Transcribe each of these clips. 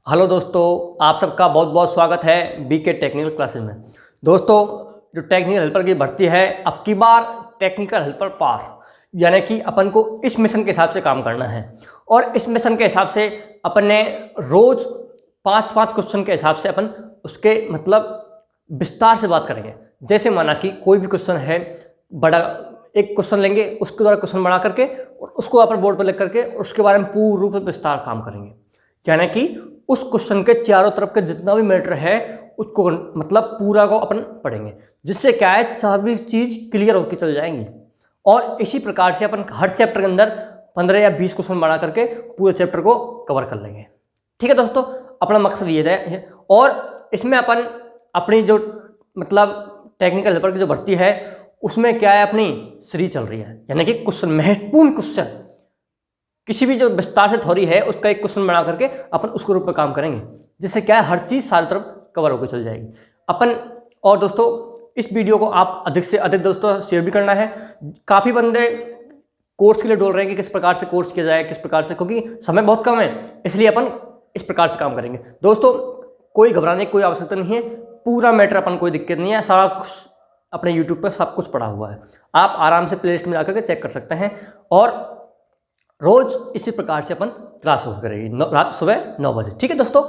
Hello दोस्तों, आप सबका बहुत बहुत स्वागत है बीके टेक्निकल क्लासेस में। दोस्तों, जो टेक्निकल हेल्पर की भर्ती है, अब की बार टेक्निकल हेल्पर पार, यानी कि अपन को इस मिशन के हिसाब से काम करना है और इस मिशन के हिसाब से अपन ने रोज़ 5-5 क्वेश्चन के हिसाब से अपन उसके मतलब विस्तार से बात करेंगे। जैसे माना कि कोई भी क्वेश्चन है, बड़ा एक क्वेश्चन लेंगे, उसके द्वारा क्वेश्चन बना करके और उसको अपन बोर्ड पर लिख करके उसके बारे में पूर्ण रूप से विस्तार काम करेंगे, यानी कि उस क्वेश्चन के चारों तरफ के जितना भी मैटर है उसको मतलब पूरा को अपन पढ़ेंगे, जिससे क्या है सभी चीज़ क्लियर होकर चल जाएंगी। और इसी प्रकार से अपन हर चैप्टर के अंदर 15 या 20 क्वेश्चन बना करके पूरे चैप्टर को कवर कर लेंगे। ठीक है दोस्तों, अपना मकसद ये है। और इसमें अपन अपनी जो मतलब टेक्निकल हेल्पर की जो भर्ती है उसमें क्या है, अपनी सीरीज चल रही है, यानी कि क्वेश्चन, महत्वपूर्ण क्वेश्चन, किसी भी जो विस्तार से थ्योरी है उसका एक क्वेश्चन बना करके अपन उसके रूप में काम करेंगे, जिससे क्या है हर चीज़ सारी तरफ कवर होकर चल जाएगी अपन। और दोस्तों, इस वीडियो को आप अधिक से अधिक दोस्तों शेयर भी करना है। काफ़ी बंदे कोर्स के लिए डोल रहे हैं कि किस प्रकार से कोर्स किया जाए, किस प्रकार से, क्योंकि समय बहुत कम है, इसलिए अपन इस प्रकार से काम करेंगे। दोस्तों, कोई घबराने की कोई आवश्यकता नहीं है, पूरा मैटर अपन, कोई दिक्कत नहीं है, सारा कुछ अपने यूट्यूब पर सब कुछ पड़ा हुआ है, आप आराम से प्ले लिस्ट में जाकर के चेक कर सकते हैं। और रोज इसी प्रकार से अपन क्लास हो करेगी रात सुबह 9 बजे। ठीक है दोस्तों,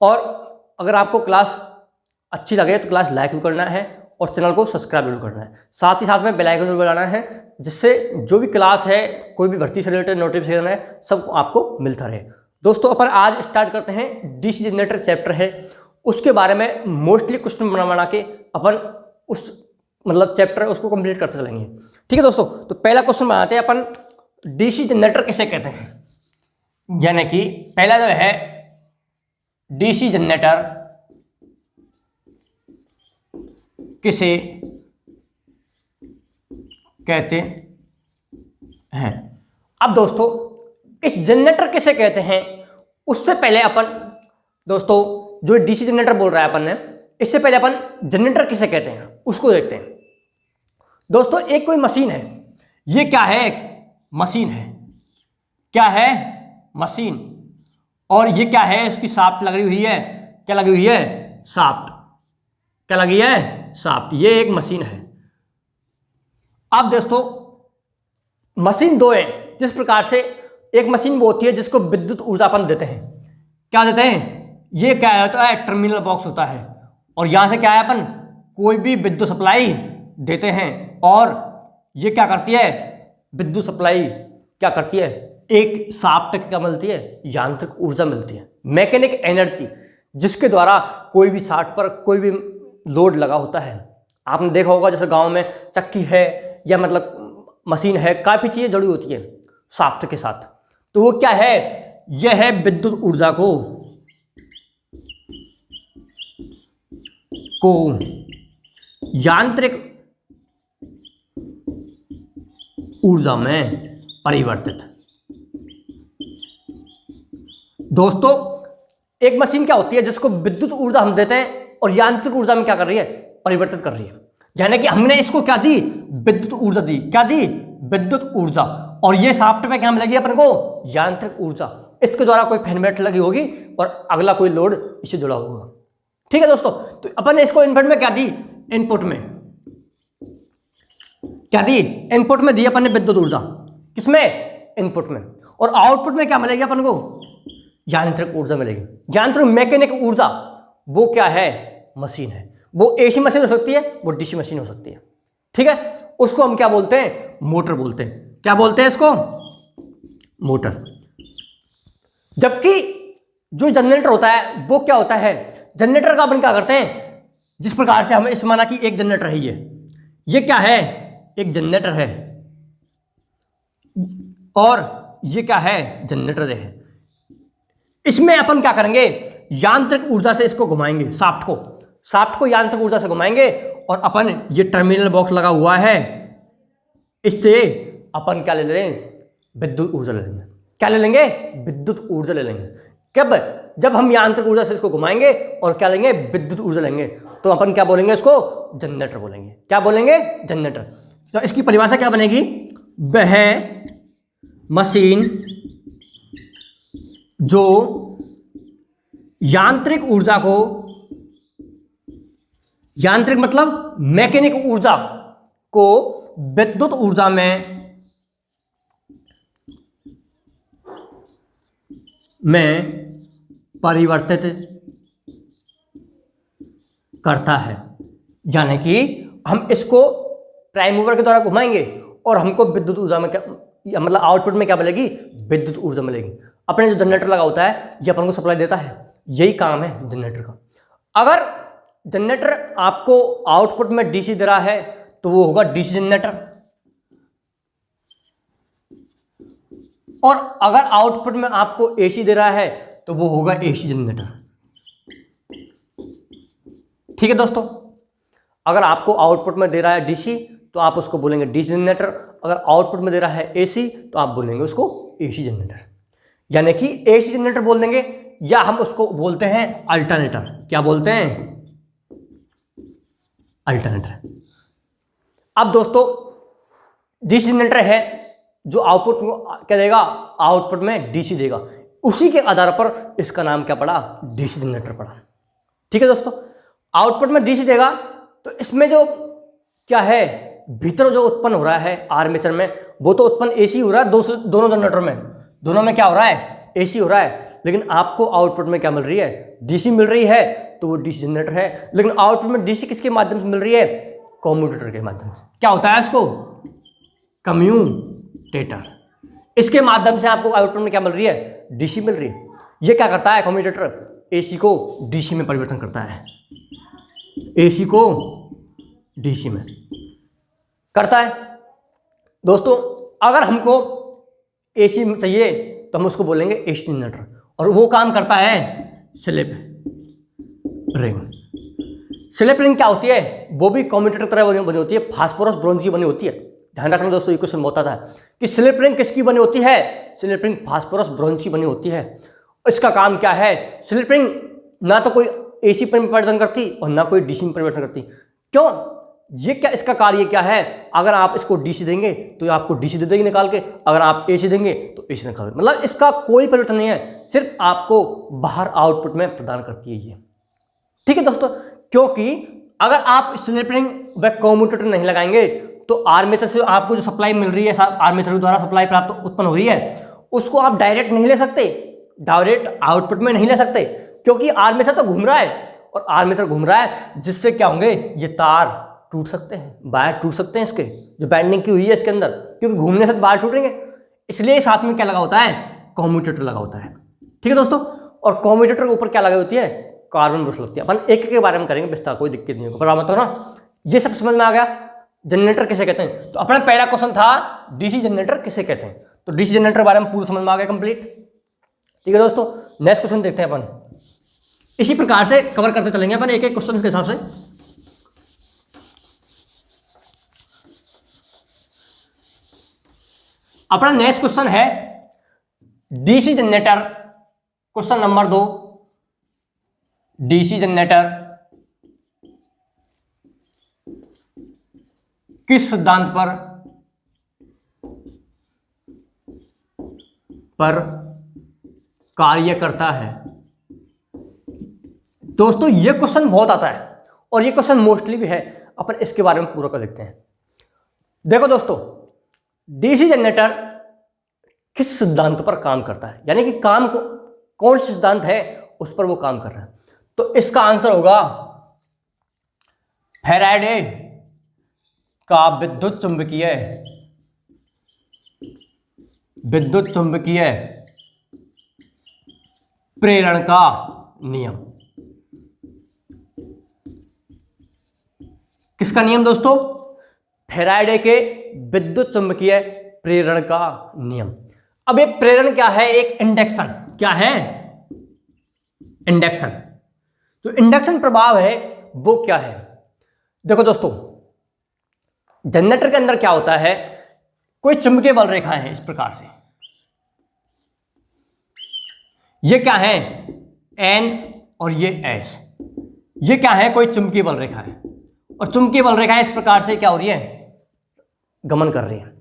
और अगर आपको क्लास अच्छी लगे तो क्लास लाइक भी करना है और चैनल को सब्सक्राइब भी करना है, साथ ही साथ में बेल आइकन भी बजाना है, जिससे जो भी क्लास है, कोई भी भर्ती से रिलेटेड नोटिफिकेशन है, सब आपको मिलता रहे। दोस्तों, अपन आज स्टार्ट करते हैं डीसी जनरेटर चैप्टर है, उसके बारे में मोस्टली क्वेश्चन बना के अपन उस मतलब चैप्टर है उसको कंप्लीट करते चलेंगे। ठीक है दोस्तों, तो पहला क्वेश्चन बनाते हैं अपन, डीसी जनरेटर किसे कहते हैं, यानी कि पहला जो है डीसी जनरेटर किसे कहते हैं। अब दोस्तों, इस जनरेटर किसे कहते हैं उससे पहले अपन दोस्तों, जो डीसी जनरेटर बोल रहा है अपन ने, इससे पहले अपन जनरेटर किसे कहते हैं उसको देखते हैं। दोस्तों, एक कोई मशीन है, ये क्या है, एक मशीन है, क्या है, मशीन, और ये क्या है, इसकी शाफ्ट लगी हुई है, क्या लगी हुई है, शाफ्ट, क्या लगी है, शाफ्ट, ये एक मशीन है। अब दोस्तों, मशीन दो है, जिस प्रकार से एक मशीन वो होती है जिसको विद्युत ऊर्जा अपन देते हैं, क्या देते हैं, ये क्या होता है, टर्मिनल बॉक्स होता है, और यहां से क्या है, अपन कोई भी विद्युत सप्लाई देते हैं, और ये क्या करती है, विद्युत सप्लाई क्या करती है, एक शाफ्ट क्या मिलती है, यांत्रिक ऊर्जा मिलती है, मैकेनिक एनर्जी, जिसके द्वारा कोई भी शाफ्ट पर कोई भी लोड लगा होता है। आपने देखा होगा जैसे गांव में चक्की है या मतलब मशीन है, काफ़ी चीज़ें जुड़ी होती है शाफ्ट के साथ, तो वो क्या है, यह है विद्युत ऊर्जा को यांत्रिक ऊर्जा में परिवर्तित। दोस्तों, एक मशीन क्या होती है जिसको विद्युत ऊर्जा हम देते हैं और यांत्रिक ऊर्जा में क्या कर रही है, परिवर्तित कर रही है, यानी कि हमने इसको क्या दी, विद्युत ऊर्जा दी, क्या दी, विद्युत ऊर्जा, और ये शाफ्ट में क्या मिलेगी अपन को, यांत्रिक ऊर्जा, इसके द्वारा कोई फैन बैटरी लगी होगी और अगला कोई लोड इससे जुड़ा होगा। ठीक है दोस्तों, तो अपन ने इसको इनपुट में क्या दी, इनपुट में क्या दी, इनपुट में दी अपन ने विद्युत ऊर्जा, किसमें, इनपुट में, और आउटपुट में क्या मिलेगी अपन को, यांत्रिक ऊर्जा मिलेगी। यांत्रिक मैकेनिक ऊर्जा वो क्या है, मशीन है, वो एसी मशीन हो सकती है, वो डीसी मशीन हो सकती है। ठीक है, उसको हम क्या बोलते हैं, मोटर बोलते हैं, क्या बोलते हैं इसको, मोटर। जबकि जो जनरेटर होता है वो क्या होता है, जनरेटर का अपन क्या करते हैं, जिस प्रकार से हमें इस माना कि एक जनरेटर है, ये क्या है, एक जनरेटर है, और ये क्या है, जनरेटर है, इसमें अपन क्या करेंगे, यांत्रिक ऊर्जा से इसको घुमाएंगे, शाफ्ट को यांत्रिक ऊर्जा से घुमाएंगे, और अपन ये टर्मिनल बॉक्स लगा हुआ है, इससे अपन क्या ले लेंगे, विद्युत ऊर्जा ले लेंगे, क्या ले लेंगे, विद्युत ऊर्जा ले लेंगे। कब, जब हम यांत्रिक ऊर्जा से इसको घुमाएंगे और क्या लेंगे, विद्युत ऊर्जा लेंगे, तो अपन क्या बोलेंगे, इसको जनरेटर बोलेंगे, क्या बोलेंगे, जनरेटर। तो इसकी परिभाषा क्या बनेगी, वह मशीन जो यांत्रिक ऊर्जा को, यांत्रिक मतलब मैकेनिक ऊर्जा को विद्युत ऊर्जा में परिवर्तित करता है। यानी कि हम इसको प्राइम मूवर के द्वारा घुमाएंगे और हमको विद्युत ऊर्जा में क्या, मतलब आउटपुट में क्या मिलेगी, विद्युत ऊर्जा मिलेगी। अपने जो जनरेटर लगा होता है ये अपन को सप्लाई देता है, यही काम है जनरेटर का। अगर जनरेटर आपको आउटपुट में डीसी दे रहा है तो वो होगा डीसी जनरेटर, और अगर आउटपुट में आपको एसी दे रहा है तो वो होगा एसी जनरेटर। ठीक है दोस्तों, अगर आपको आउटपुट में दे रहा है डीसी तो आप उसको बोलेंगे डीसी जनरेटर, अगर आउटपुट में दे रहा है एसी तो आप बोलेंगे उसको एसी जनरेटर। यानी कि एसी जनरेटर बोल देंगे, या हम उसको बोलते हैं अल्टरनेटर। क्या बोलते हैं, अल्टरनेटर। अब दोस्तों डीसी जनरेटर है जो आउटपुट को क्या देगा, आउटपुट में डीसी देगा, उसी के आधार पर इसका नाम क्या पड़ा, डीसी जनरेटर पड़ा। ठीक है दोस्तों, आउटपुट में डीसी देगा तो इसमें जो क्या है, भीतर जो उत्पन्न हो रहा है आर्मेचर में, वो तो उत्पन्न एसी हो रहा है, दोनों जनरेटर में, दोनों में क्या हो रहा है, एसी हो रहा है। लेकिन आपको आउटपुट में क्या मिल रही है, डीसी मिल रही है, तो वो डीसी जनरेटर है। लेकिन आउटपुट में डीसी किसके माध्यम से मिल रही है, कम्यूटेटर के माध्यम से। क्या होता है इसको, कम्यूटेटर। इसके माध्यम से आपको आउटपुट में क्या मिल रही है, डीसी मिल रही है। ये क्या करता है कम्यूटेटर, एसी को डीसी में परिवर्तन करता है, एसी को डीसी में करता है। दोस्तों अगर हमको एसी चाहिए तो हम उसको बोलेंगे एसी जनरेटर, और वो काम करता है स्लिप रिंग। स्लिप रिंग क्या होती है, वो भी कम्यूटेटर तरह बनी होती है, फास्फोरस ब्रोंज की बनी होती है। ध्यान रखना दोस्तों, ये क्वेश्चन होता था कि स्लिप रिंग किसकी बनी होती है, स्लिप रिंग फास्फोरस ब्रोंज की बनी होती है। इसका काम क्या है, स्लिप रिंग ना तो कोई एसी पर परिवर्तन करती और ना कोई डीसी में परिवर्तन करती। क्यों, ये क्या, इसका कार्य क्या है, अगर आप इसको डीसी देंगे तो आपको डीसी दे देगी निकाल के, अगर आप एसी देंगे तो एसी निकाल के, मतलब इसका कोई परिवर्तन नहीं है, सिर्फ आपको बाहर आउटपुट में प्रदान करती है ये। ठीक है दोस्तों, क्योंकि अगर आप स्लिप रिंग व कम्यूटेटर नहीं लगाएंगे तो आर्मेचर से आपको जो सप्लाई मिल रही है, आर्मेचर के द्वारा सप्लाई प्राप्त उत्पन्न हो रही है, उसको आप डायरेक्ट नहीं ले सकते, डायरेक्ट आउटपुट में नहीं ले सकते, क्योंकि आर्मेचर तो घूम रहा है, और आर्मेचर घूम रहा है जिससे क्या होंगे, ये तार टूट सकते हैं, वायर टूट सकते हैं, इसके जो बैंडिंग की हुई है इसके अंदर, क्योंकि घूमने से वायर टूटेंगे। इसलिए साथ में क्या लगा होता है, कम्यूटेटर लगा होता है। ठीक है दोस्तों, और कम्यूटेटर के ऊपर क्या लगी होती है, कार्बन ब्रश लगती है। अपन एक के बारे में करेंगे विस्तार, कोई दिक्कत नहीं होगा, बराबर तो ना। ये सब समझ में आ गया, जनरेटर किसे कहते हैं। तो अपना पहला क्वेश्चन था डीसी जनरेटर किसे कहते हैं, तो डीसी जनरेटर के बारे में पूरा समझ में आ गया कंप्लीट। ठीक है दोस्तों, नेक्स्ट क्वेश्चन देखते हैं अपन। इसी प्रकार से कवर करते चलेंगे अपन एक एक क्वेश्चन के हिसाब से। अपना नेक्स्ट क्वेश्चन है DC generator, question number 2, DC generator किस सिद्धांत पर कार्य करता है। दोस्तों ये क्वेश्चन बहुत आता है और ये क्वेश्चन मोस्टली भी है, अपन इसके बारे में पूरा कर देखते हैं। देखो दोस्तों, डीसी जनरेटर किस सिद्धांत पर काम करता है, यानी कि काम को कौन सा सिद्धांत है उस पर वो काम कर रहा है, तो इसका आंसर होगा फैराडे का विद्युत चुंबकीय प्रेरण का नियम। किसका नियम दोस्तों, फैराडे के विद्युत चुंबकीय प्रेरण का नियम। अब ये प्रेरण क्या है, एक इंडक्शन, क्या है, इंडक्शन। जो इंडक्शन प्रभाव है वो क्या है, देखो दोस्तों, जनरेटर के अंदर क्या होता है, कोई चुंबकीय बल रेखाएं हैं इस प्रकार से, ये क्या है N और ये S, ये क्या है, कोई चुंबकीय बल रेखा है, और चुंबकीय बल रेखाएं इस प्रकार से क्या हो रही है, गमन कर रही हैं,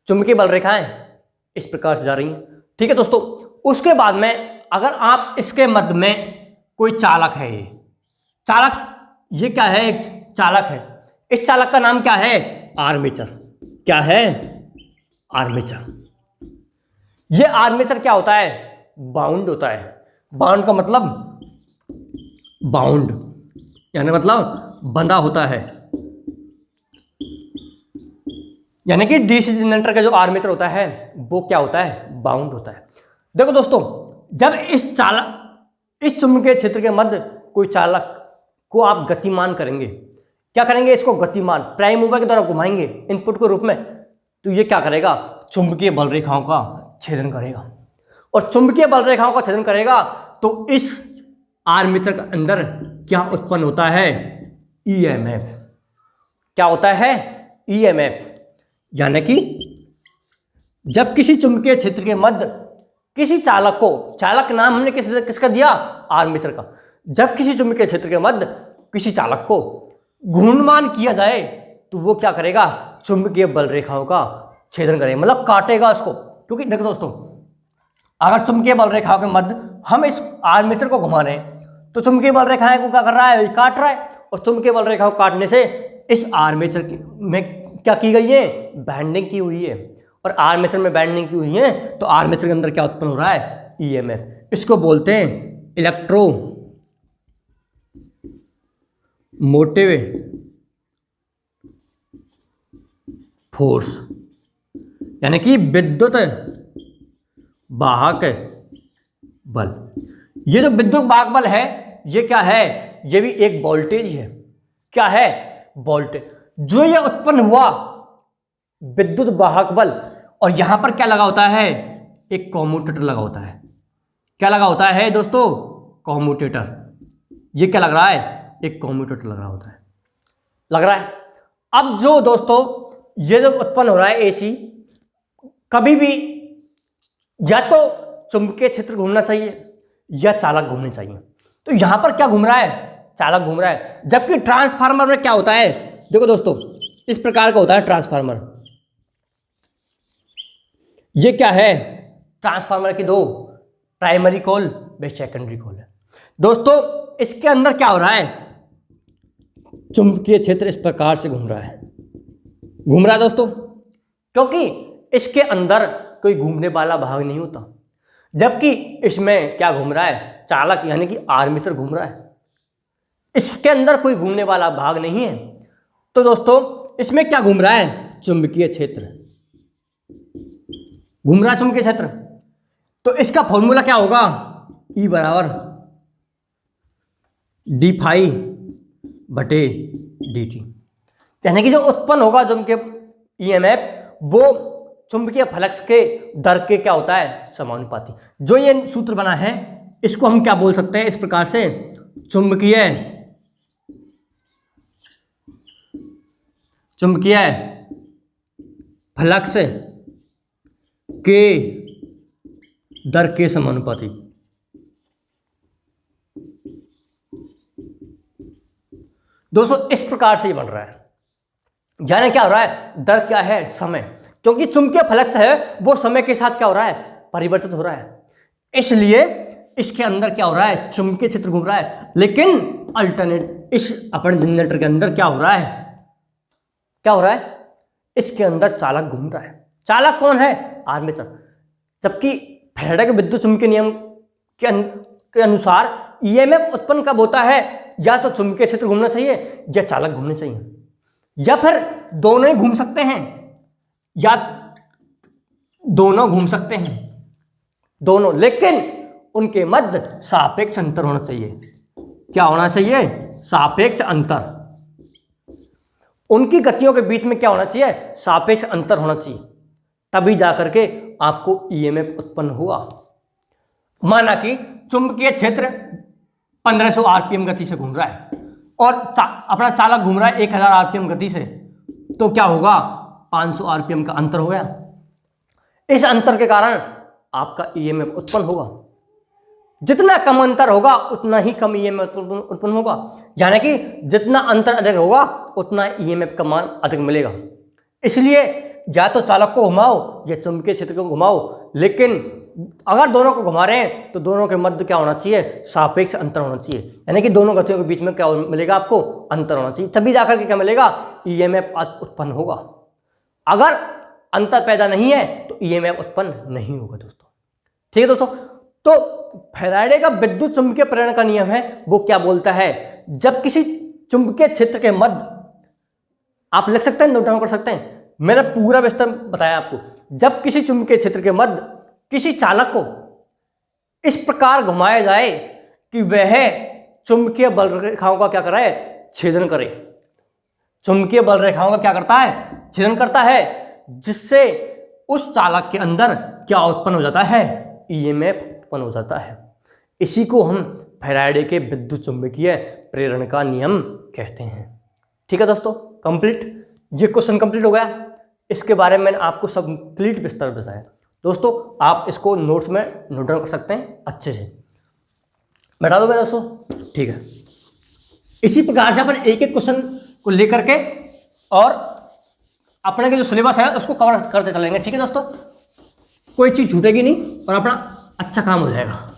चुंबकीय बल रेखाएं इस प्रकार से जा रही हैं। ठीक है दोस्तों, उसके बाद में अगर आप इसके मध्य में कोई चालक है, ये चालक, ये क्या है, एक चालक है। इस चालक का नाम क्या है, आर्मेचर। क्या है, आर्मेचर। ये आर्मेचर क्या होता है, बाउंड होता है। बाउंड का मतलब, बाउंड यानी मतलब बंधा होता है, यानी कि डीसी जनरेटर का जो आर्मेचर होता है वो क्या होता है, बाउंड होता है। देखो दोस्तों, जब इस चुंबकीय क्षेत्र के मध्य कोई चालक को आप गतिमान करेंगे, क्या करेंगे, इसको गतिमान प्राइम मूवर के द्वारा घुमाएंगे इनपुट के रूप में, तो ये क्या करेगा, चुंबकीय बल रेखाओं का छेदन करेगा। और चुंबकीय बल रेखाओं का छेदन करेगा तो इस आर्मेचर के अंदर क्या उत्पन्न होता है, ईएमएफ। क्या होता है, ईएमएफ। यानी कि जब किसी चुंबकीय क्षेत्र के मध्य किसी चालक को, चालक नाम हमने किसका दिया, आर्मेचर का। जब किसी चुंबकीय क्षेत्र के मध्य किसी चालक को घूर्णमान किया जाए तो वो क्या करेगा, चुंबकीय बल रेखाओं का छेदन करेगा, मतलब काटेगा उसको। क्योंकि देखो दोस्तों, अगर चुंबकीय बल रेखाओं के मध्य हम इस आर्मेचर को घुमा रहे हैं तो चुंबकीय बल रेखाएं को क्या कर रहा है, काट रहा है। और चुंबकीय बल रेखाओं को काटने से इस आर्मेचर में क्या की गई है, बैंडिंग की हुई है। और आर्मेचर में बैंडिंग की हुई है तो आर्मेचर के अंदर क्या उत्पन्न हो रहा है, ईएमएफ। इसको बोलते हैं इलेक्ट्रो मोटिव फोर्स, यानी कि विद्युत वाहक बल। ये जो विद्युत वाहक बल है ये क्या है, ये भी एक वोल्टेज है। क्या है, वोल्टेज। जो ये उत्पन्न हुआ विद्युत वाहक बल, और यहां पर क्या लगा होता है, एक कॉम्यूटेटर लगा होता है। क्या लगा होता है दोस्तों, कॉम्यूटेटर। ये क्या लग रहा है, एक कॉम्यूटेटर लग रहा होता है, लग रहा है। अब जो दोस्तों ये जो उत्पन्न हो रहा है एसी, कभी भी या तो चुंबकीय क्षेत्र घूमना चाहिए या चालक घूमने चाहिए। तो यहां पर क्या घूम रहा है, चालक घूम रहा है। जबकि ट्रांसफार्मर में क्या होता है, देखो दोस्तों, इस प्रकार का होता है ट्रांसफार्मर। ये क्या है, ट्रांसफार्मर की दो प्राइमरी कॉल व सेकेंडरी कॉल है। दोस्तों इसके अंदर क्या हो रहा है, चुंबकीय क्षेत्र इस प्रकार से घूम रहा है, घूम रहा है दोस्तों, क्योंकि इसके अंदर कोई घूमने वाला भाग नहीं होता। जबकि इसमें क्या घूम रहा है, चालक यानी कि आर्मेचर घूम रहा है, इसके अंदर कोई घूमने वाला भाग नहीं है। तो दोस्तों इसमें क्या घूम रहा है, चुंबकीय क्षेत्र घूम रहा है, चुंबकीय क्षेत्र। तो इसका फॉर्मूला क्या होगा, E बराबर d∅/dt, यानी कि जो उत्पन्न होगा चुंबकीय ईएमएफ वो चुंबकीय फ्लक्स के दर के क्या होता है, समानुपाती। जो ये सूत्र बना है इसको हम क्या बोल सकते हैं, इस प्रकार से, चुंबकीय फ्लक्स के दर के समानुपाती। दोस्तों इस प्रकार से ये बन रहा है, यानी क्या हो रहा है, दर क्या है, समय। क्योंकि चुंबकीय फ्लक्स है वो समय के साथ क्या हो रहा है, परिवर्तित हो रहा है। इसलिए इसके अंदर क्या हो रहा है, चुंबकीय क्षेत्र घूम रहा है। लेकिन अल्टरनेट इस अपने जनरेटर के अंदर क्या हो रहा है, क्या हो रहा है, इसके अंदर चालक घूम रहा है। चालक कौन है, आर्मेचर। जबकि फैराडे के विद्युत चुंबकीय नियम के अनुसार ईएमएफ उत्पन्न कब होता है, या तो चुंबकीय क्षेत्र घूमना चाहिए या चालक घूमने चाहिए, या फिर दोनों ही घूम सकते हैं, या दोनों घूम सकते हैं, दोनों। लेकिन उनके मध्य सापेक्ष अंतर होना चाहिए। क्या होना चाहिए, सापेक्ष अंतर। उनकी गतियों के बीच में क्या होना चाहिए, सापेक्ष अंतर होना चाहिए, तभी जाकर के आपको ईएमएफ उत्पन्न हुआ। माना कि चुंबकीय क्षेत्र 1500 आरपीएम गति से घूम रहा है और अपना चालक घूम रहा है 1000 आरपीएम गति से, तो क्या होगा, 500 आरपीएम का अंतर हो गया। इस अंतर के कारण आपका ईएमएफ उत्पन्न होगा। जितना कम अंतर होगा उतना ही कम ईएमएफ उत्पन्न होगा, यानी कि जितना अंतर अधिक होगा उतना ईएमएफ का मान अधिक मिलेगा। इसलिए या तो चालक को घुमाओ या चुंबकीय क्षेत्र को घुमाओ, लेकिन अगर दोनों को घुमा रहे हैं तो दोनों के मध्य क्या होना चाहिए, सापेक्ष अंतर होना चाहिए, यानी कि दोनों गतियों के बीच में क्या मिलेगा आपको, अंतर होना चाहिए, तभी जाकर के क्या मिलेगा, ईएमएफ उत्पन्न होगा। अगर अंतर पैदा नहीं है तो ईएमएफ उत्पन्न नहीं होगा दोस्तों। ठीक है दोस्तों, तो फैराडे का विद्युत चुंबकीय प्रेरण का नियम है, वो क्या बोलता है, जब किसी चुंबकीय क्षेत्र के मध्य, आप लिख सकते हैं, नोट डाउन कर सकते हैं, मैंने पूरा विस्तार बताया आपको, जब किसी चुंबकीय क्षेत्र के मध्य किसी चालक को इस प्रकार घुमाया जाए कि वह चुंबकीय बल रेखाओं का क्या कराए, छेदन करे। चुंबकीय बल रेखाओं का क्या करता है, छेदन करता है, जिससे उस चालक के अंदर क्या उत्पन्न हो जाता है, ईएमएफ उत्पन्न हो जाता है। इसी को हम फैराडे के विद्युत चुंबकीय प्रेरण का नियम कहते हैं। ठीक है दोस्तों, कंप्लीट, ये क्वेश्चन कंप्लीट हो गया। इसके बारे में मैंने आपको सब कंप्लीट विस्तार बताया दोस्तों, आप इसको नोट्स में नोट डाउन कर सकते हैं अच्छे से, बैठा दो मेरे दोस्तों। ठीक है, इसी प्रकार से अपन एक एक क्वेश्चन को लेकर के और अपने के जो सिलेबस है उसको कवर करते चलेंगे। ठीक है दोस्तों, कोई चीज़ छूटेगी नहीं और अपना अच्छा काम हो जाएगा।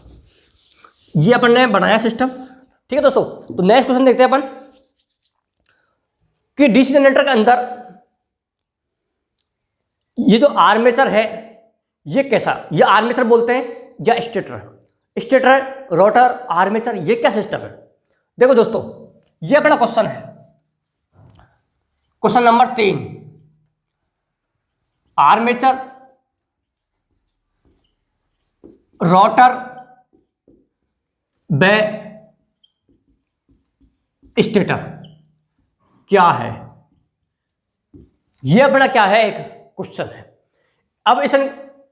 ये अपन ने बनाया सिस्टम। ठीक है दोस्तों, तो नेक्स्ट क्वेश्चन देखते हैं अपन कि डीसी जनरेटर के अंदर ये जो आर्मेचर है ये कैसा, ये आर्मेचर बोलते हैं या स्टेटर, स्टेटर, रोटर, आर्मेचर, ये क्या सिस्टम है। देखो दोस्तों, ये अपना क्वेश्चन है, क्वेश्चन नंबर 3, आर्मेचर, रोटर व स्टेटर क्या है, ये अपना क्या है, एक क्वेश्चन है। अब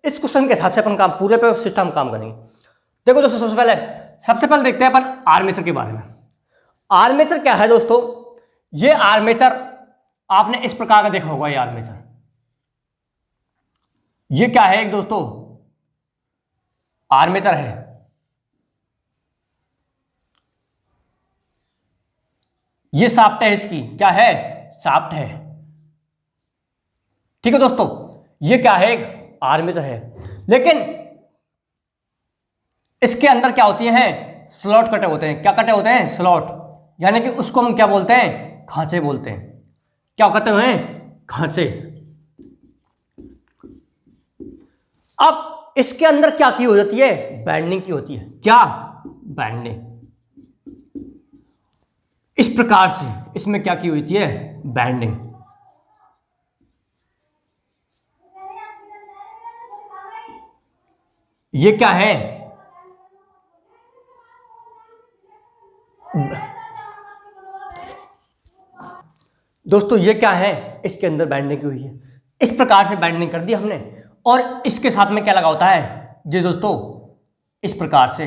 इस क्वेश्चन के हिसाब से अपन काम पूरे पे सिस्टम काम करेंगे। देखो दोस्तों, सबसे पहले देखते हैं अपन आर्मेचर के बारे में। आर्मेचर क्या है दोस्तों, ये आर्मेचर आपने इस प्रकार का देखा होगा। ये आर्मेचर, ये क्या है एक दोस्तों, आर्मेचर है। ये शाफ्ट है, इसकी क्या है, शाफ्ट है। ठीक है दोस्तों, ये क्या है, एक आर्मेचर है। लेकिन इसके अंदर क्या होती हैं, स्लॉट कटे होते हैं। क्या कटे होते हैं, स्लॉट, यानी कि उसको हम क्या बोलते हैं, खांचे बोलते हैं। क्या कहते हैं, खांचे। अब इसके अंदर क्या की हो जाती है, बैंडिंग की होती है। क्या, बैंडिंग। इस प्रकार से इसमें क्या की होती है, बैंडिंग। ये क्या है, दोस्तों ये क्या है, इसके अंदर बैंडिंग की हुई है। इस प्रकार से बैंडिंग कर दी हमने, और इसके साथ में क्या लगा होता है, जी दोस्तों, इस प्रकार से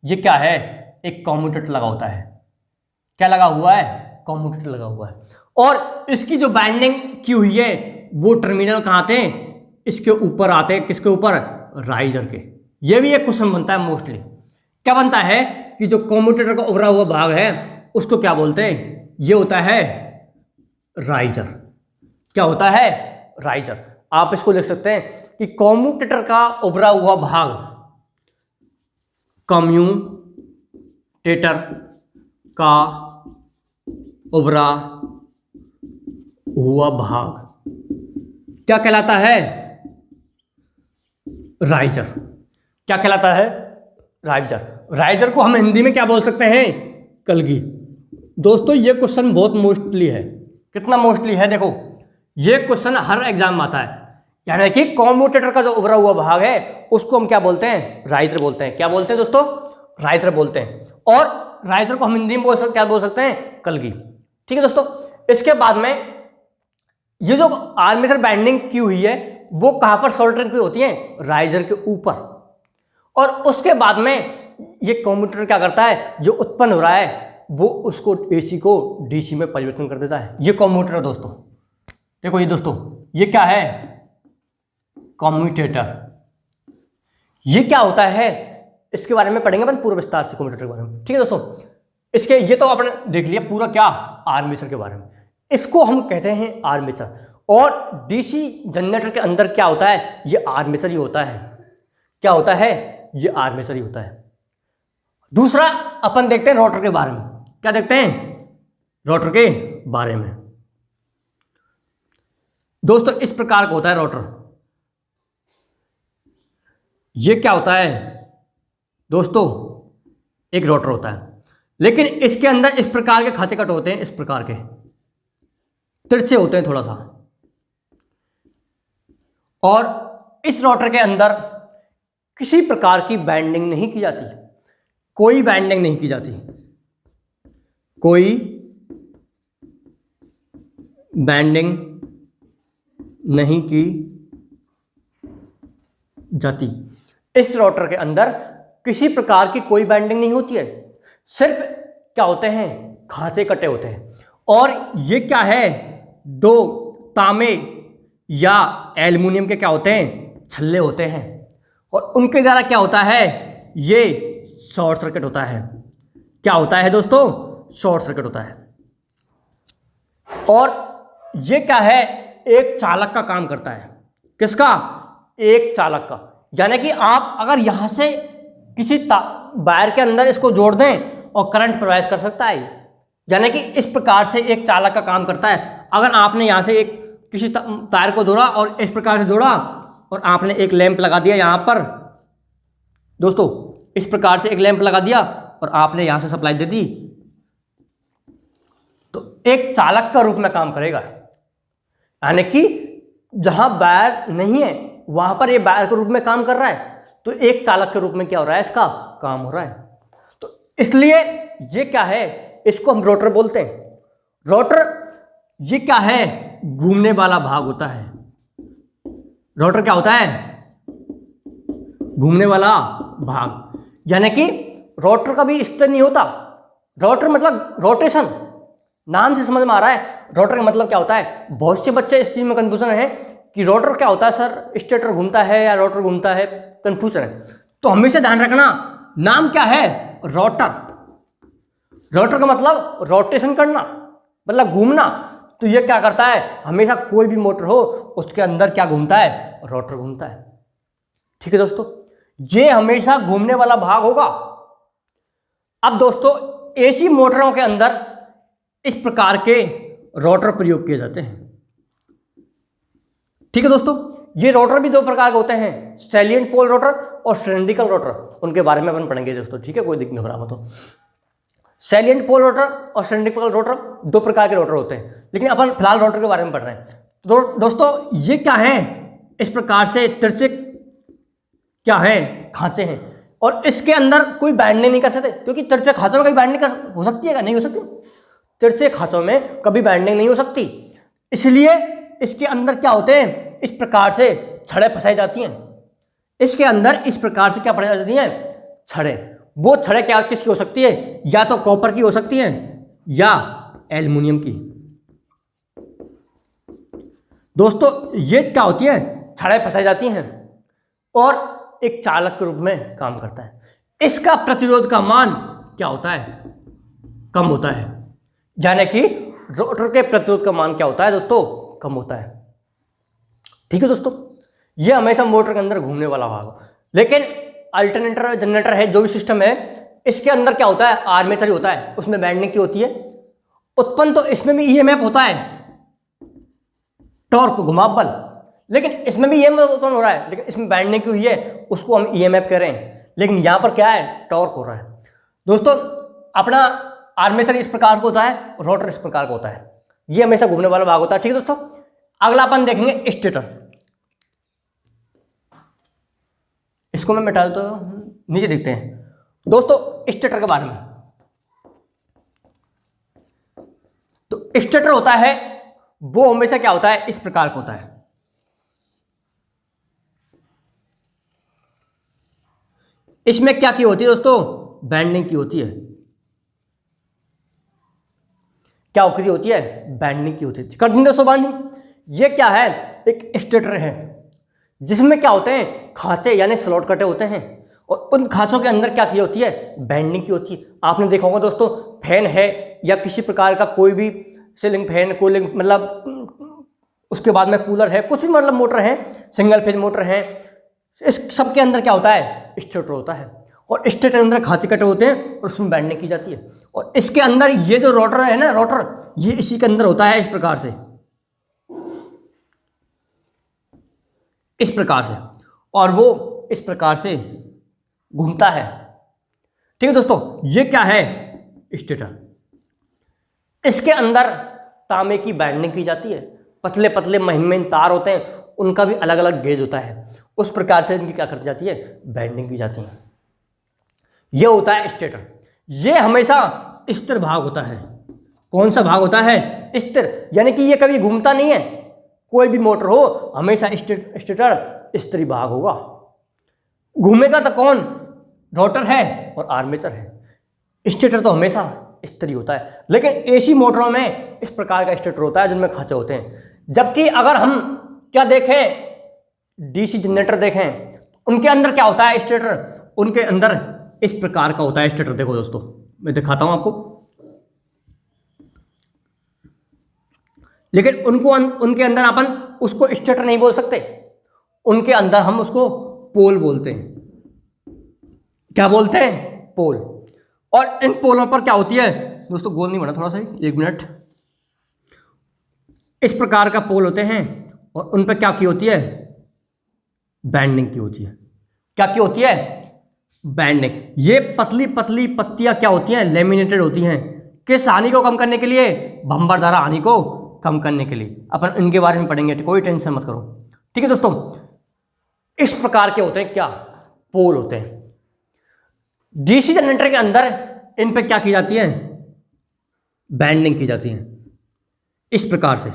ये क्या है, एक कम्यूटेटर लगा होता है। क्या लगा हुआ है, कम्यूटेटर लगा हुआ है। और इसकी जो बैंडिंग की हुई है वो टर्मिनल कहाँ आते हैं, इसके ऊपर आते हैं। किसके ऊपर, राइजर के। ये भी एक क्वेश्चन बनता है मोस्टली। क्या बनता है कि जो कम्यूटेटर का उभरा हुआ भाग है उसको क्या बोलते हैं, ये होता है राइजर। क्या होता है, राइजर। आप इसको लिख सकते हैं कि कम्यूटेटर का उभरा हुआ भाग, कम्यूटेटर का उभरा हुआ भाग क्या कहलाता है, राइजर। क्या कहलाता है, राइजर। राइजर को हम हिंदी में क्या बोल सकते हैं, कलगी। दोस्तों ये क्वेश्चन बहुत मोस्टली है। कितना मोस्टली है, देखो ये क्वेश्चन हर एग्जाम में आता है। यानी कि कम्यूटेटर का जो उभरा हुआ भाग है उसको हम क्या बोलते हैं, राइजर बोलते हैं। क्या बोलते हैं दोस्तों, राइजर बोलते हैं। और राइजर को हम हिंदी में क्या बोल सकते हैं, कलगी। ठीक है दोस्तों, इसके बाद में ये जो आर्मेचर बैंडिंग की हुई है वो कहां पर सोल्डरिंग की होती है, राइजर के ऊपर। और उसके बाद में ये कम्यूटेटर क्या करता है, जो उत्पन्न हो रहा है वो उसको एसी को डीसी में परिवर्तन कर देता है। ये कम्यूटेटर दोस्तों, देखो ये दोस्तों, ये क्या है, कम्यूटेटर। ये क्या होता है इसके बारे में पढ़ेंगे अपन पूरा विस्तार से, कम्यूटेटर के बारे में। ठीक है दोस्तों, इसके ये तो आपने देख लिया पूरा क्या, आर्मेचर के बारे में। इसको हम कहते हैं आर्मेचर। और डीसी जनरेटर के अंदर क्या होता है, ये आर्मेचर ही होता है। क्या होता है, ये आर्मेचर ही होता है। दूसरा अपन देखते हैं रोटर के बारे में। क्या देखते हैं, रोटर के बारे में। दोस्तों इस प्रकार का होता है रोटर। ये क्या होता है दोस्तों, एक रोटर होता है, लेकिन इसके अंदर इस प्रकार के खांचे कट होते हैं, इस प्रकार के तिरछे होते हैं थोड़ा सा। और इस रोटर के अंदर किसी प्रकार की बैंडिंग नहीं की जाती, कोई बैंडिंग नहीं की जाती, कोई बैंडिंग नहीं की जाती। इस रोटर के अंदर किसी प्रकार की कोई बैंडिंग नहीं होती है, सिर्फ क्या होते हैं, खांचे कटे होते हैं। और ये क्या है, दो तांबे या एल्युमिनियम के क्या होते हैं, छल्ले होते हैं, और उनके द्वारा क्या होता है, ये शॉर्ट सर्किट होता है। क्या होता है दोस्तों, शॉर्ट सर्किट होता है। और ये क्या है, एक चालक का काम करता है। किसका, एक चालक का। यानी कि आप अगर यहां से किसी वायर के अंदर इसको जोड़ दें और करंट प्रवाहित कर सकता है। यानी कि इस प्रकार से एक चालक का काम करता है। अगर आपने यहां से एक किसी तार को जोड़ा और इस प्रकार से जोड़ा और आपने एक लैंप लगा दिया यहां पर दोस्तों, इस प्रकार से एक लैंप लगा दिया और आपने यहां से सप्लाई दे दी, तो एक चालक का रूप में काम करेगा। यानी कि जहां वायर नहीं है वहां पर ये वायर के रूप में काम कर रहा है, तो एक चालक के रूप में क्या हो रहा है, इसका काम हो रहा है। तो इसलिए ये क्या है, इसको हम रोटर बोलते हैं। रोटर ये क्या है, घूमने वाला भाग होता है। रोटर क्या होता है, घूमने वाला भाग। यानी कि रोटर का भी स्थिर नहीं होता। रोटर मतलब रोटेशन, नाम से समझ में आ रहा है। रोटर का मतलब क्या होता है, बहुत से बच्चे इस चीज में कंफ्यूजन है कि रोटर क्या होता है सर, स्टेटर घूमता है या रोटर घूमता है, कंफ्यूजन है। तो हमेशा ध्यान रखना, नाम क्या है, रोटर। रोटर का मतलब रोटेशन करना, मतलब घूमना। तो ये क्या करता है, हमेशा कोई भी मोटर हो उसके अंदर क्या घूमता है, रोटर घूमता है। ठीक है दोस्तों, ये हमेशा घूमने वाला भाग होगा। अब दोस्तों एसी मोटरों के अंदर इस प्रकार के रोटर प्रयोग किए जाते हैं। ठीक है दोस्तों, ये रोटर भी दो प्रकार के होते हैं, सैलिएंट पोल रोटर और सिलिंड्रिकल रोटर। उनके बारे में अपन पढ़ेंगे दोस्तों। ठीक है, कोई दिक्कत नहीं हो रहा तो। सैलिएंट पोल रोटर और सिलिंड्रिकल रोटर दो प्रकार के रोटर होते हैं, लेकिन अपन फिलहाल रोटर के बारे में पढ़ रहे हैं। तो दोस्तों ये क्या है, इस प्रकार से तिरछे क्या है, खांचे हैं, और इसके अंदर कोई बैंडिंग नहीं कर सकते, क्योंकि तिरछे खांचों में कभी बैंडिंग हो सकती है क्या, नहीं हो सकती। तिरछे खांचों में कभी बैंडिंग नहीं हो सकती, इसलिए इसके अंदर क्या होते हैं, इस प्रकार से छड़ें फंसाई जाती हैं। इसके अंदर इस प्रकार से क्या फंसाई जाती हैं, छड़ें। वो छड़ें क्या किसकी हो सकती है, या तो कॉपर की हो सकती हैं या एल्युमिनियम की। दोस्तों ये क्या होती है, छड़ें फंसाई जाती हैं और एक चालक के रूप में काम करता है। इसका प्रतिरोध का मान क्या होता है, कम होता है। यानी कि रोटर के प्रतिरोध का मान क्या होता है दोस्तों, कम होता है। ठीक है दोस्तों, ये हमेशा मोटर के अंदर घूमने वाला भाग। लेकिन अल्टरनेटर जनरेटर है, जो भी सिस्टम है, इसके अंदर क्या होता है, आर्मेचर ही होता है, उसमें बैंडिंग की होती है। उत्पन्न तो इसमें भी ईएमएफ होता है, टॉर्क, घुमाव बल, लेकिन इसमें भी ईएमएफ उत्पन्न हो रहा है, लेकिन इसमें बैंडिंग की हुई है, उसको हम ईएमएफ कह रहे हैं। लेकिन यहां पर क्या है, टॉर्क हो रहा है। दोस्तों अपना आर्मेचर इस प्रकार का होता है, रोटर इस प्रकार का होता है, ये हमेशा घूमने वाला भाग होता है। ठीक है दोस्तों, अगला अपन देखेंगे स्टेटर। इसको मैं मिटा देता हूं, नीचे देखते हैं दोस्तों स्टेटर के बारे में। तो स्टेटर होता है, वो हमेशा क्या होता है, इस प्रकार का होता है। इसमें क्या की होती है दोस्तों, बैंडिंग की होती है। क्या होती है, बैंडिंग की होती है। कर देंगे दोस्तों बैंडिंग। ये क्या है, एक स्टेटर है जिसमें क्या होते हैं, खांचे यानी स्लॉट कटे होते हैं, और उन खांचों के अंदर क्या की होती है, बैंडिंग की होती है। आपने देखा होगा दोस्तों, फैन है या किसी प्रकार का कोई भी सीलिंग फैन, कूलिंग, मतलब उसके बाद में कूलर है, कुछ भी मतलब मोटर है, सिंगल फेज मोटर है, इस सब के अंदर क्या होता है, स्टेटर होता है, और स्टेटर के अंदर खांचे कटे होते हैं और उसमें बैंडिंग की जाती है। और इसके अंदर ये जो रोटर है ना, रोटर, ये इसी के अंदर होता है इस प्रकार से, इस प्रकार से, और वो इस प्रकार से घूमता है। ठीक है दोस्तों, ये क्या है, स्टेटर। इसके अंदर तांबे की बैंडिंग की जाती है, पतले पतले महीन महीन तार होते हैं, उनका भी अलग अलग गेज होता है, उस प्रकार से इनकी क्या कर जाती है, बैंडिंग की जाती है। यह होता है स्टेटर। यह हमेशा स्थिर भाग होता है। कौन सा भाग होता है, स्थिर, यानी कि यह कभी घूमता नहीं है। कोई भी मोटर हो हमेशा स्टेटर स्थिर भाग होगा। घूमेगा तो कौन, रोटर है और आर्मेचर है। स्टेटर तो हमेशा स्थिर होता है, लेकिन एसी मोटरों में इस प्रकार का स्टेटर होता है जिनमें खांचे होते हैं। जबकि अगर हम क्या देखें, डीसी जनरेटर देखें, उनके अंदर क्या होता है, स्टेटर, उनके अंदर इस प्रकार का होता है स्टेटर। देखो दोस्तों, मैं दिखाता हूं आपको, लेकिन उनके अंदर अपन उसको स्टेटर नहीं बोल सकते, उनके अंदर हम उसको पोल बोलते हैं। क्या बोलते हैं, पोल। और इन पोलों पर क्या होती है दोस्तों, गोल नहीं बना, थोड़ा सा एक मिनट, इस प्रकार का पोल होते हैं और उन पर क्या की होती है, बैंडिंग की होती है। क्या की होती है, बैंडिंग। ये पतली पतली पत्तियां क्या होती हैं, लेमिनेटेड होती हैं। किस हानि को कम करने के लिए, भंबरधारा हानि को कम करने के लिए। अपन इनके बारे में पढ़ेंगे, कोई टेंशन मत करो। ठीक है दोस्तों, इस प्रकार के होते हैं क्या, पोल होते हैं। डीसी जनरेटर के अंदर इन पे क्या की जाती है, बैंडिंग की जाती है, इस प्रकार से।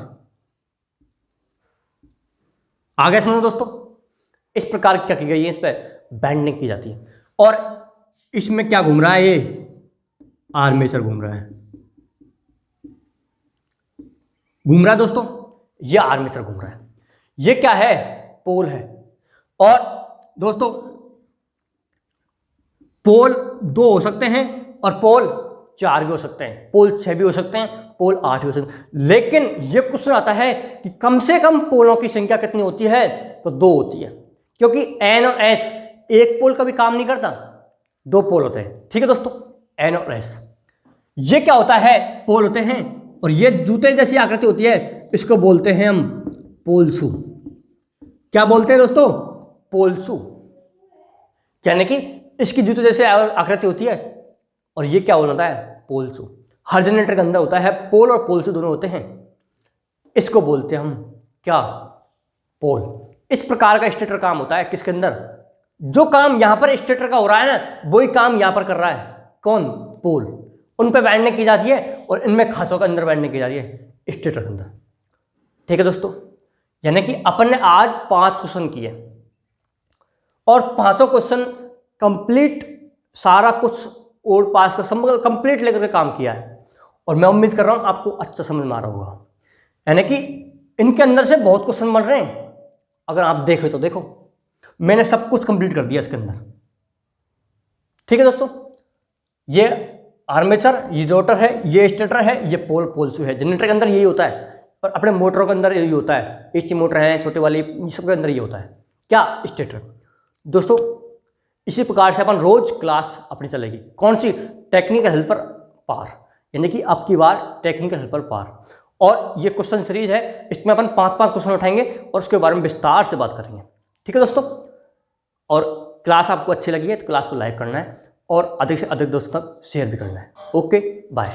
आगे समझो दोस्तों, इस प्रकार क्या की गई है, इस पे बैंडिंग की जाती है। और इसमें क्या घूम रहा है, ये आर्मेचर घूम रहा है, घूम रहा है दोस्तों, ये आर्मेचर घूम रहा है। ये क्या है, पोल है। और दोस्तों, पोल 2 हो सकते हैं और पोल 4 भी हो सकते हैं, पोल 6 भी हो सकते हैं, पोल 8 भी हो सकते हैं। लेकिन यह क्वेश्चन आता है कि कम से कम पोलों की संख्या कितनी होती है, तो 2 होती है, क्योंकि एन और एस एक पोल का भी काम नहीं करता, 2 पोल होते हैं। ठीक है दोस्तों, एन और एस, ये क्या होता है, पोल होते हैं। और ये जूते जैसी आकृति होती है, इसको बोलते हैं हम पोल शू। क्या बोलते हैं दोस्तों, पोल शू, यानी कि इसकी जूते जैसे आकृति होती है, और ये क्या होता है, पोल शू। हर जनरेटर के अंदर होता है पोल, और पोल शू दोनों होते हैं। इसको बोलते हैं हम क्या, पोल। इस प्रकार का स्टेटर काम होता है किसके अंदर, जो काम यहां पर स्टेटर का हो रहा है ना, वही काम यहां पर कर रहा है कौन, पोल। उन पर बैंडिंग की जाती है और इनमें खांचों के अंदर बैंडिंग की जा रही है, स्टेटर के अंदर। ठीक है दोस्तों, यानी कि अपन ने आज 5 क्वेश्चन किए और 5 क्वेश्चन कंप्लीट, सारा कुछ और पास का समग्र कंप्लीट लेकर के काम किया है। और मैं उम्मीद कर रहा हूं आपको अच्छा समझ में आ रहा होगा। यानी कि इनके अंदर से बहुत क्वेश्चन बन रहे हैं, अगर आप देखें तो देखो, मैंने सब कुछ कंप्लीट कर दिया इसके अंदर। ठीक है दोस्तों, ये आर्मेचर, ये रोटर है, ये स्टेटर है, ये पोल, पोल शू है। जनरेटर के अंदर यही होता है, और अपने मोटरों के अंदर यही होता है। एसी मोटर है, छोटे वाली, सबके अंदर ये होता है क्या, स्टेटर। दोस्तों, इसी प्रकार से अपन रोज क्लास अपनी चलेगी। कौन सी, टेक्निकल हेल्पर पार, यानी कि अब की बार टेक्निकल हेल्पर पार। और ये क्वेश्चन सीरीज है, इसमें अपन 5-5 क्वेश्चन उठाएंगे और उसके बारे में विस्तार से बात करेंगे। ठीक है दोस्तों, और क्लास आपको अच्छी लगी है तो क्लास को लाइक करना है और अधिक से अधिक दोस्तों तक शेयर भी करना है। Okay, bye.